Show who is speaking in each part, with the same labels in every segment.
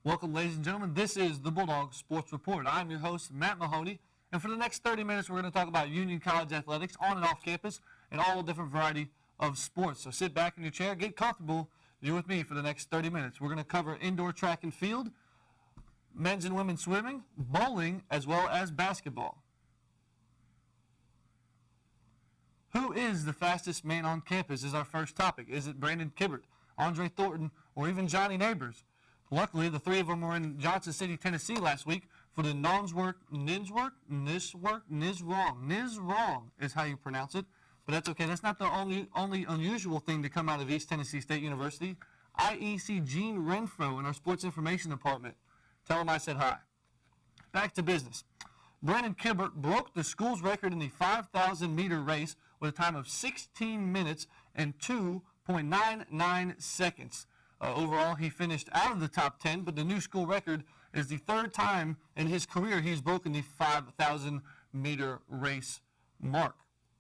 Speaker 1: Welcome, ladies and gentlemen. This is the Bulldog Sports Report. I'm your host, Matt Mahoney, and for the next 30 minutes, we're going to talk about Union College athletics on and off campus and all the different variety of sports. So sit back in your chair, get comfortable. You're with me for the next 30 minutes. We're going to cover indoor track and field, men's and women's swimming, bowling, as well as basketball. Who is the fastest man on campus is our first topic. Is it Brandon Kibbert, Andre Thornton, or even Johnny Neighbors? Luckily, the three of them were in Johnson City, Tennessee last week for the Nizwrong is how you pronounce it. But that's okay. That's not the only unusual thing to come out of East Tennessee State University. IEC Gene Renfro in our sports information department. Tell him I said hi. Back to business. Brandon Kibbert broke the school's record in the 5,000-meter race with a time of 16 minutes and 2.99 seconds. Overall, he finished out of the top 10, but the new school record is the third time in his career he's broken the 5,000-meter race mark.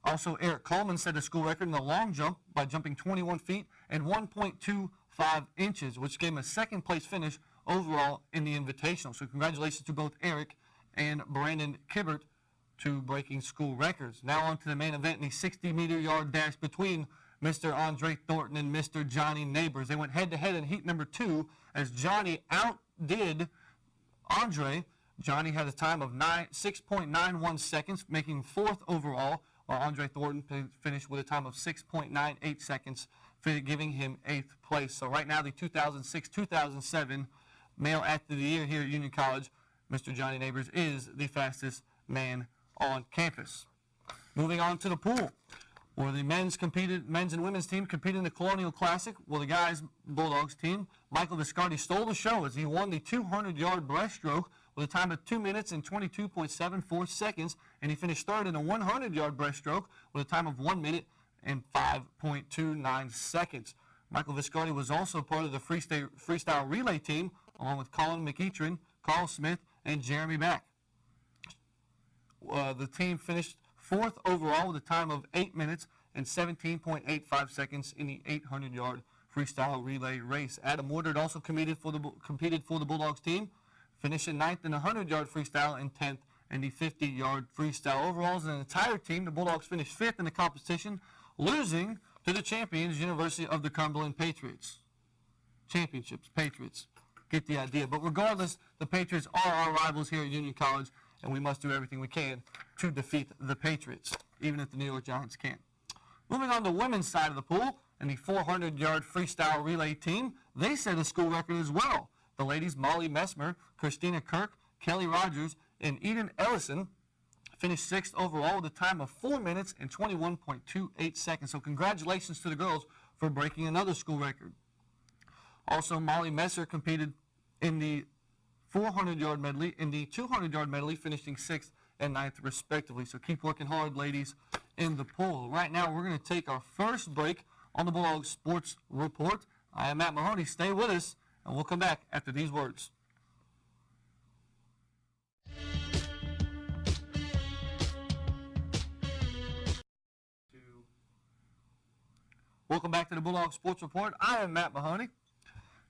Speaker 1: Also, Eric Coleman set a school record in the long jump by jumping 21 feet and 1.25 inches, which gave him a second-place finish overall in the Invitational. So congratulations to both Eric and Brandon Kibbert to breaking school records. Now on to the main event in the 60-meter yard dash between Mr. Andre Thornton and Mr. Johnny Neighbors. They went head-to-head in heat number 2 as Johnny outdid Andre. Johnny had a time of 6.91 seconds, making 4th overall, while Andre Thornton finished with a time of 6.98 seconds, giving him 8th place. So right now, the 2006-2007 Male Athlete of the Year here at Union College, Mr. Johnny Neighbors, is the fastest man on campus. Moving on to the pool, where the men's and women's team competed in the Colonial Classic. Well, the guys' Bulldogs team, Michael Viscardi, stole the show as he won the 200-yard breaststroke with a time of 2 minutes and 22.74 seconds, and he finished third in a 100-yard breaststroke with a time of 1 minute and 5.29 seconds. Michael Viscardi was also part of the freestyle relay team, along with Colin McEachran, Carl Smith, and Jeremy Mack. The team finished 4th overall with a time of 8 minutes and 17.85 seconds in the 800-yard freestyle relay race. Adam Woodard also competed for the Bulldogs team, finishing 9th in the 100-yard freestyle and 10th in the 50-yard freestyle. Overall, as an entire team, the Bulldogs finished 5th in the competition, losing to the champions, University of the Cumberland Patriots. Championships, Patriots. Get the idea. But regardless, the Patriots are our rivals here at Union College, and we must do everything we can to defeat the Patriots, even if the New York Giants can't. Moving on to the women's side of the pool, and the 400-yard freestyle relay team, they set a school record as well. The ladies, Molly Messmer, Christina Kirk, Kelly Rogers, and Eden Ellison finished 6th overall with a time of 4 minutes and 21.28 seconds. So congratulations to the girls for breaking another school record. Also, Molly Messer competed in the 400-yard medley, in the 200-yard medley, finishing 6th and 9th respectively. So keep working hard, ladies, in the pool. Right now, we're going to take our first break on the Bulldog Sports Report. I am Matt Mahoney. Stay with us, and we'll come back after these words. Welcome back to the Bulldog Sports Report. I am Matt Mahoney.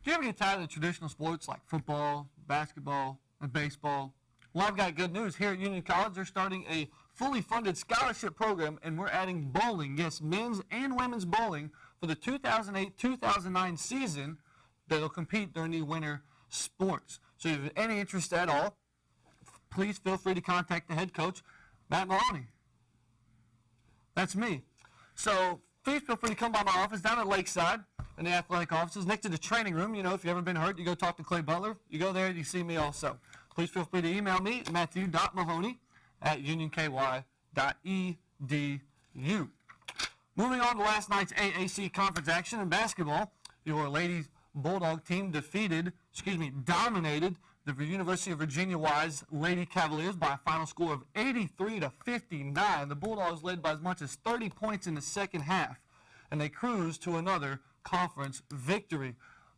Speaker 1: Do you ever get tired of the traditional sports like football, basketball, and baseball? Well, I've got good news. Here at Union College, they're starting a fully funded scholarship program, and we're adding bowling, yes, men's and women's bowling, for the 2008-2009 season that will compete during the winter sports. So if you have any interest at all, please feel free to contact the head coach, Matt Mahoney. That's me. So please feel free to come by my office down at Lakeside in the athletic offices next to the training room. You know, if you've ever been hurt, you go talk to Clay Butler. You go there, you see me also. Please feel free to email me, matthew.mahoney@unionky.edu. Moving on to last night's AAC conference action in basketball, your ladies Bulldog team dominated the University of Virginia Wise Lady Cavaliers by a final score of 83-59. The Bulldogs led by as much as 30 points in the second half, and they cruised to another conference victory.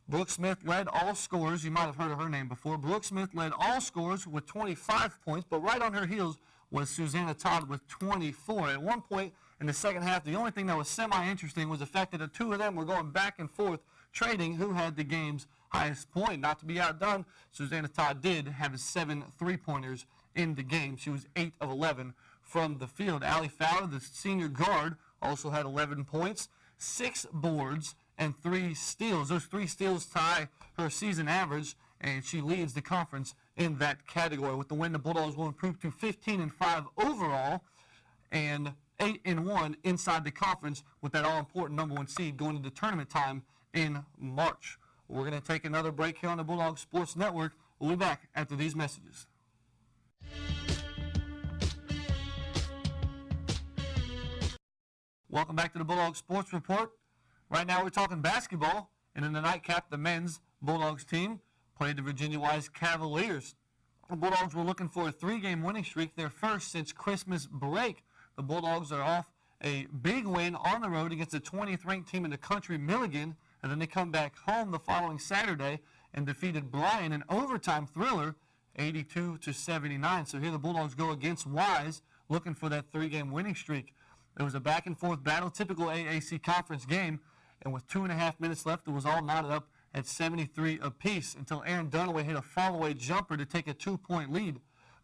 Speaker 1: Brooke Smith led all scorers. You might have heard of her name before. Brooke Smith led all scorers with 25 points, but right on her heels was Susanna Todd with 24. At one point in the second half, the only thing that was semi-interesting was the fact that the two of them were going back and forth trading who had the game's highest point. Not to be outdone, Susanna Todd did have 7 3-pointers in the game. She was 8 of 11 from the field. Allie Fowler, the senior guard, also had 11 points, 6 boards, and 3 steals. Those 3 steals tie her season average, and she leads the conference in that category. With the win, the Bulldogs will improve to 15-5 overall and 8-1 inside the conference with that all-important number 1 seed going into tournament time in March. We're going to take another break here on the Bulldog Sports Network. We'll be back after these messages. Welcome back to the Bulldog Sports Report. Right now we're talking basketball, and in the nightcap, the men's Bulldogs team played the Virginia Wise Cavaliers. The Bulldogs were looking for a 3-game winning streak, their first since Christmas break. The Bulldogs are off a big win on the road against the 20th ranked team in the country, Milligan, and then they come back home the following Saturday and defeated Bryan, an overtime thriller, 82-79. So here the Bulldogs go against Wise, looking for that 3-game winning streak. It was a back-and-forth battle, typical AAC conference game, and with 2.5 minutes left, it was all knotted up at 73 apiece until Aaron Dunaway hit a fall-away jumper to take a 2-point lead.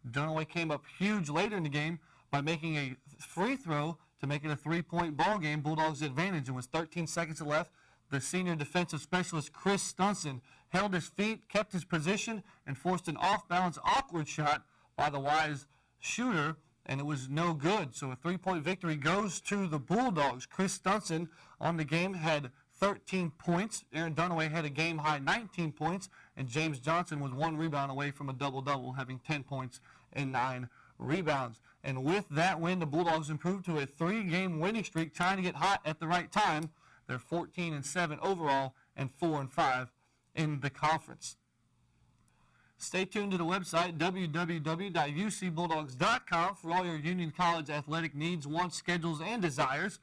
Speaker 1: Dunaway came up huge later in the game by making a free throw to make it a 3-point ball game, Bulldogs' advantage. And with 13 seconds left, the senior defensive specialist, Chris Stunson, held his feet, kept his position, and forced an off-balance, awkward shot by the Wise shooter, and it was no good. So a 3-point victory goes to the Bulldogs. Chris Stunson on the game had 13 points. Aaron Dunaway had a game-high 19 points, and James Johnson was 1 rebound away from a double-double, having 10 points and 9 rebounds. And with that win, the Bulldogs improved to a 3-game winning streak, trying to get hot at the right time. They're 14-7 overall and 4-5 in the conference. Stay tuned to the website, www.ucbulldogs.com, for all your Union College athletic needs, wants, schedules, and desires.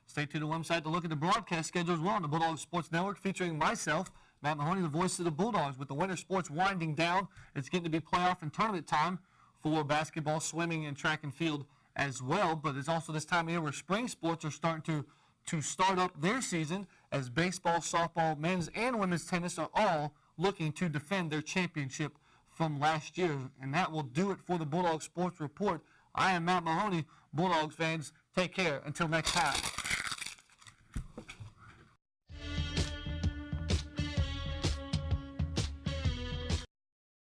Speaker 1: Stay tuned to the website to look at the broadcast schedule as well on the Bulldog Sports Network, featuring myself, Matt Mahoney, the voice of the Bulldogs. With the winter sports winding down, it's getting to be playoff and tournament time for basketball, swimming, and track and field as well. But it's also this time of year where spring sports are starting to start up their season, as baseball, softball, men's and women's tennis are all looking to defend their championship from last year. And that will do it for the Bulldog Sports Report. I am Matt Mahoney. Bulldogs fans, take care. Until next time.